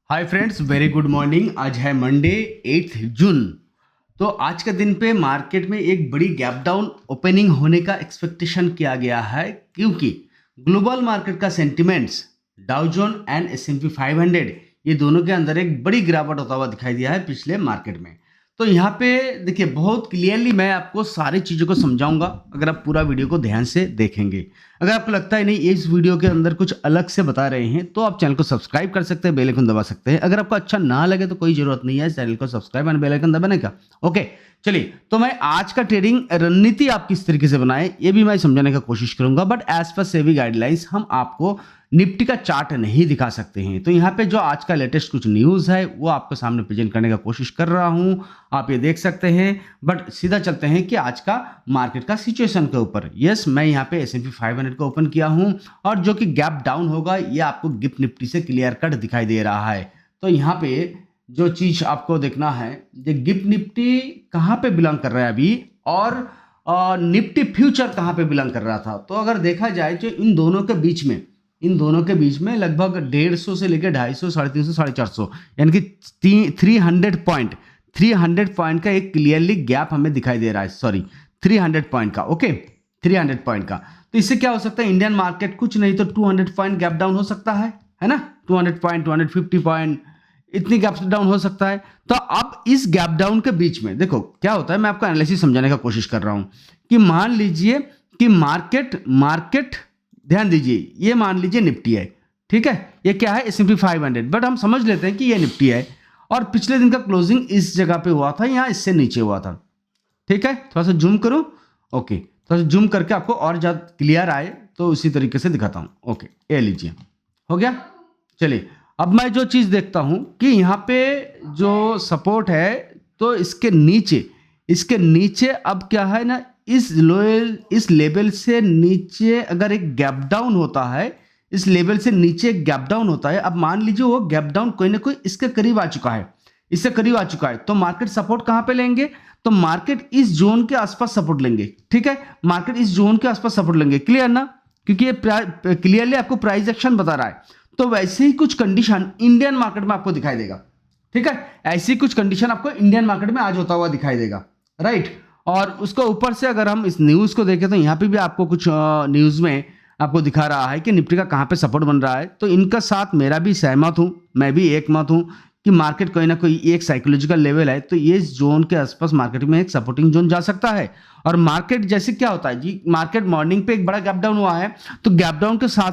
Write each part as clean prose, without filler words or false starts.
Hi friends, very good morning. आज है Monday 8 जून। तो आज के दिन पे मार्केट में एक बड़ी गैप डाउन ओपनिंग होने का एक्सपेक्टेशन किया गया है, क्योंकि ग्लोबल मार्केट का सेंटिमेंट्स डाउ जोन एंड S&P 500 ये दोनों के अंदर एक बड़ी गिरावट होता हुआ दिखाई दिया है पिछले मार्केट में। तो यहाँ पे देखिए, बहुत क्लियरली मैं आपको सारी चीज़ों को समझाऊंगा अगर आप पूरा वीडियो को ध्यान से देखेंगे। अगर आपको लगता है नहीं इस वीडियो के अंदर कुछ अलग से बता रहे हैं, तो आप चैनल को सब्सक्राइब कर सकते हैं, बेल आइकन दबा सकते हैं। अगर आपको अच्छा ना लगे तो कोई जरूरत नहीं है चैनल को सब्सक्राइब एंड बेल आइकन दबाने का। ओके, चलिए, तो मैं आज का ट्रेडिंग रणनीति आप किस तरीके से बनाए ये भी मैं समझाने का कोशिश करूंगा, but as per SEBI guidelines हम आपको निफ्टी का चार्ट नहीं दिखा सकते हैं। तो यहाँ पे जो आज का लेटेस्ट कुछ न्यूज़ है वो आपके सामने प्रेजेंट करने का कोशिश कर रहा हूँ, आप ये देख सकते हैं। बट सीधा चलते हैं कि आज का मार्केट का सिचुएशन के ऊपर। यस, मैं यहाँ पे S&P 500 को ओपन किया हूँ और जो कि गैप डाउन होगा ये आपको गिफ्ट निफ्टी से क्लियर कट दिखाई दे रहा है। तो यहाँ पे जो चीज आपको देखना है, ये गिफ्ट निफ्टी कहाँ पे बिलोंग कर रहा है अभी, और निफ्टी फ्यूचर कहाँ पे बिलोंग कर रहा था। तो अगर देखा जाए जो इन दोनों के बीच में लगभग 150 से लेकर 250, 350, 450 यानी कि 300 पॉइंट का एक क्लियरली गैप हमें दिखाई दे रहा है। सॉरी, 300 पॉइंट का। ओके, 300 पॉइंट का। तो इससे क्या हो सकता है, इंडियन मार्केट कुछ नहीं तो 200 पॉइंट गैप डाउन हो सकता है ना। 200 पॉइंट, 250 पॉइंट, इतनी गैप डाउन हो सकता है। तो अब इस गैप डाउन के बीच में देखो क्या होता है, मैं आपको एनालिसिस समझाने का कोशिश कर रहा हूं कि मान लीजिए कि मार्केट ध्यान दीजिए, ये मान लीजिए निफ्टी है, ठीक है। ये क्या है, S&P 500, बट हम समझ लेते हैं कि ये निफ्टी है और पिछले दिन का क्लोजिंग इस जगह पे हुआ था, यहां इससे नीचे हुआ था, ठीक है। थोड़ा सा जूम करूं, ओके, थोड़ा सा जूम करके आपको और ज्यादा क्लियर आए तो उसी तरीके से दिखाता हूं। ओके, ये लीजिए, हो गया। चलिए, अब मैं जो चीज देखता हूं कि यहाँ पे जो सपोर्ट है, तो इसके नीचे अब क्या है ना, इस लेवल से नीचे अगर एक गैप डाउन होता है, इस लेवल से नीचे एक गैप डाउन होता है। अब मान लीजिए वो गैप डाउन कोई ना कोई इसके करीब आ चुका है, इससे करीब आ चुका है, तो मार्केट सपोर्ट कहां पे लेंगे, तो मार्केट इस जोन के आसपास सपोर्ट लेंगे, ठीक है। मार्केट इस जोन के आसपास सपोर्ट लेंगे, क्लियर ना, क्योंकि ये क्लियरली आपको प्राइस एक्शन बता रहा है। तो वैसे ही कुछ कंडीशन इंडियन मार्केट में आपको दिखाई देगा, ठीक है। ऐसी कुछ कंडीशन आपको इंडियन मार्केट में आज होता हुआ दिखाई देगा, राइट। और उसको ऊपर से अगर हम इस न्यूज को देखें तो यहाँ पे भी आपको कुछ न्यूज में आपको दिखा रहा है कि निफ्टी का कहाँ पे सपोर्ट बन रहा है। तो इनका साथ मेरा भी सहमत हूँ, मैं भी एक मत हूँ कि मार्केट कोई ना कोई एक साइकोलॉजिकल लेवल है, तो ये जोन के आसपास मार्केट में एक सपोर्टिंग जोन जा सकता है। और मार्केट जैसे क्या होता है जी, मार्केट मॉर्निंग पे एक बड़ा गैप डाउन हुआ है, तो गैप डाउन के साथ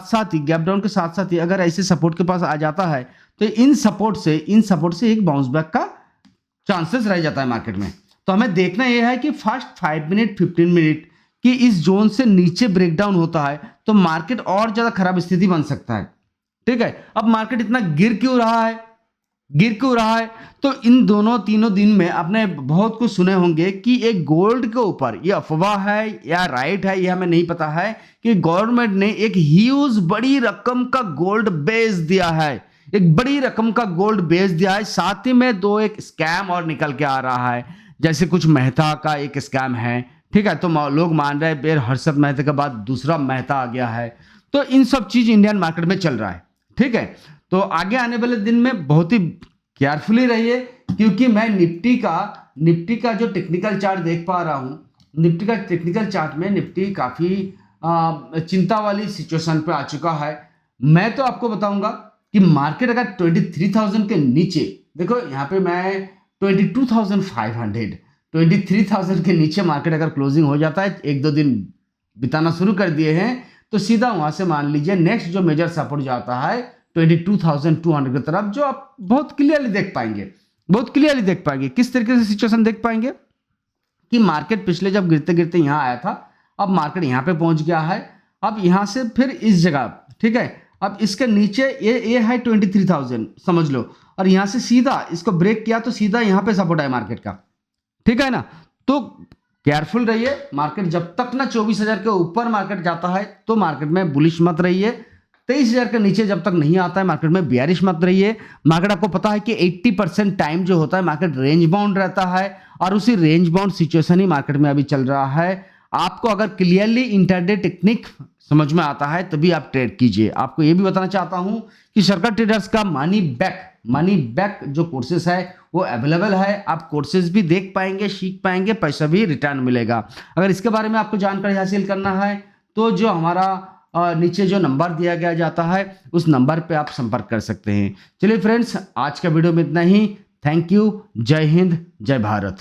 साथ ही अगर ऐसे सपोर्ट के पास आ जाता है तो इन सपोर्ट से एक बाउंस बैक का चांसेस रह जाता है मार्केट में। तो हमें देखना यह है कि फर्स्ट 5 मिनट 15 मिनट कि इस जोन से नीचे ब्रेकडाउन होता है तो मार्केट और ज्यादा खराब स्थिति बन सकता है, ठीक है। अब मार्केट इतना गिर क्यों रहा है, तो इन दोनों तीनों दिन में आपने बहुत कुछ सुने होंगे कि एक गोल्ड के ऊपर ये अफवाह है या राइट है, ये हमें नहीं पता है, कि गवर्नमेंट ने एक ह्यूज बड़ी रकम का गोल्ड बेच दिया है, साथ ही में एक स्कैम और निकल के आ रहा है, जैसे कुछ मेहता का एक स्कैम है, ठीक है। तो लोग मान रहे हैं फिर हर्षद मेहता के बाद दूसरा मेहता आ गया है। तो इन सब चीज इंडियन मार्केट में चल रहा है, ठीक है। तो आगे आने वाले दिन में बहुत ही केयरफुली रहिए, क्योंकि मैं निफ्टी का जो टेक्निकल चार्ट देख पा रहा हूं, निफ्टी का टेक्निकल चार्ट में निफ्टी काफी चिंता वाली सिचुएशन पे आ चुका है। मैं तो आपको बताऊंगा कि मार्केट अगर 23,000 के नीचे, देखो यहाँ पे मैं 22,500, 23,000 के नीचे मार्केट अगर क्लोजिंग हो जाता है, एक दो दिन बिताना शुरू कर दिए हैं, तो सीधा वहां से मान लीजिए नेक्स्ट जो मेजर सपोर्ट जाता है 22,200 की तरफ, जो आप बहुत क्लियरली देख पाएंगे। किस तरीके से सिचुएशन देख पाएंगे कि मार्केट पिछले जब गिरते गिरते यहां आया था, अब मार्केट यहां पे पहुंच गया है, अब यहां से फिर इस जगह, ठीक है। अब इसके नीचे ये है 23,000 समझ लो, और यहां से सीधा इसको ब्रेक किया तो सीधा यहां पे सपोर्ट है मार्केट का, ठीक है ना। तो केयरफुल रहिए, मार्केट जब तक ना 24,000 के ऊपर मार्केट जाता है तो मार्केट में बुलिश मत रहिए, 23,000 के नीचे जब तक नहीं आता है मार्केट में बियरिश मत रहिए। मार्केट आपको पता है कि 80% टाइम जो होता है मार्केट रेंज बाउंड रहता है, और उसी रेंज बाउंड सिचुएशन ही मार्केट में अभी चल रहा है। आपको अगर क्लियरली इंटरडे टेक्निक समझ में आता है तभी आप ट्रेड कीजिए। आपको ये भी बताना चाहता हूं कि सर्कल ट्रेडर्स का मनी बैक जो कोर्सेस है वो अवेलेबल है। आप कोर्सेज भी देख पाएंगे, सीख पाएंगे, पैसा भी रिटर्न मिलेगा। अगर इसके बारे में आपको जानकारी हासिल करना है तो जो हमारा नीचे जो नंबर दिया गया जाता है उस नंबर पे आप संपर्क कर सकते हैं। चलिए फ्रेंड्स, आज का वीडियो में इतना ही। Thank you. जय हिंद, जय भारत।